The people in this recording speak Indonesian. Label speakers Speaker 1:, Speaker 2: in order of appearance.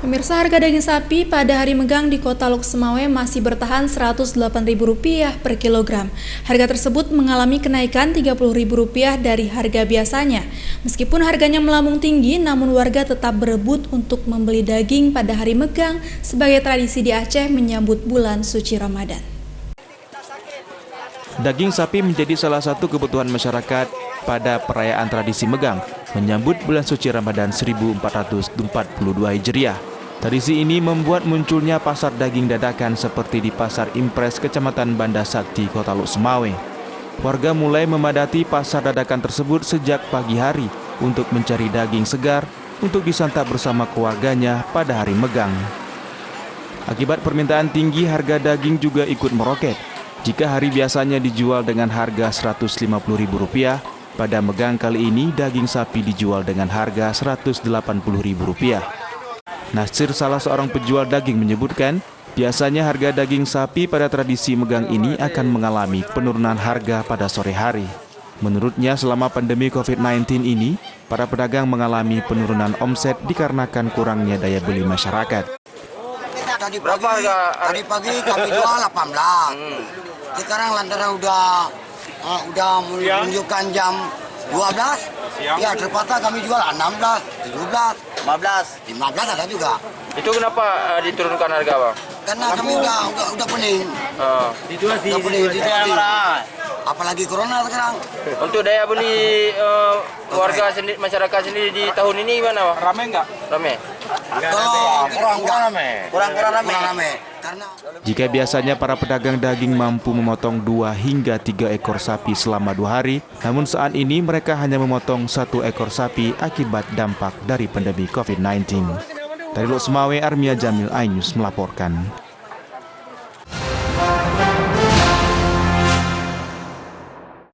Speaker 1: Pemirsa, harga daging sapi pada hari megang di Kota Lok Semawe masih bertahan Rp108.000 per kilogram. Harga tersebut mengalami kenaikan Rp30.000 dari harga biasanya. Meskipun harganya melambung tinggi, namun warga tetap berebut untuk membeli daging pada hari megang sebagai tradisi di Aceh menyambut bulan suci Ramadan.
Speaker 2: Daging sapi menjadi salah satu kebutuhan masyarakat pada perayaan tradisi megang menyambut bulan suci Ramadan 1442 Hijriah. Tradisi ini membuat munculnya pasar daging dadakan seperti di Pasar Impres, Kecamatan Banda Sakti, Kota Lok Semawe. Warga mulai memadati pasar dadakan tersebut sejak pagi hari untuk mencari daging segar untuk disantap bersama keluarganya pada hari megang. Akibat permintaan tinggi, harga daging juga ikut meroket. Jika hari biasanya dijual dengan harga Rp150.000, pada megang kali ini daging sapi dijual dengan harga Rp180.000. Nasir, salah seorang penjual daging, menyebutkan biasanya harga daging sapi pada tradisi megang ini akan mengalami penurunan harga pada sore hari. Menurutnya, selama pandemi COVID-19 ini, para pedagang mengalami penurunan omset dikarenakan kurangnya daya beli masyarakat.
Speaker 3: Tadi pagi kami jual 18. Sekarang lantaran udah menunjukkan jam 12. Ya, terpaksa kami jual 16, 17, 15 ada juga.
Speaker 4: Itu kenapa diturunkan harga, Bang?
Speaker 3: Karena kami udah pening. Dijual. Apalagi corona sekarang.
Speaker 4: Untuk daya beli warga sendiri, masyarakat sendiri di tahun ini gimana, Bang?
Speaker 5: Rame nggak?
Speaker 4: Rame.
Speaker 3: Kurang rame. Karena
Speaker 2: jika biasanya para pedagang daging mampu memotong 2 hingga 3 ekor sapi selama 2 hari, namun saat ini mereka hanya memotong 1 ekor sapi akibat dampak dari pandemi COVID-19. Dari Lok Semawe, Armia Jamil, iNews melaporkan.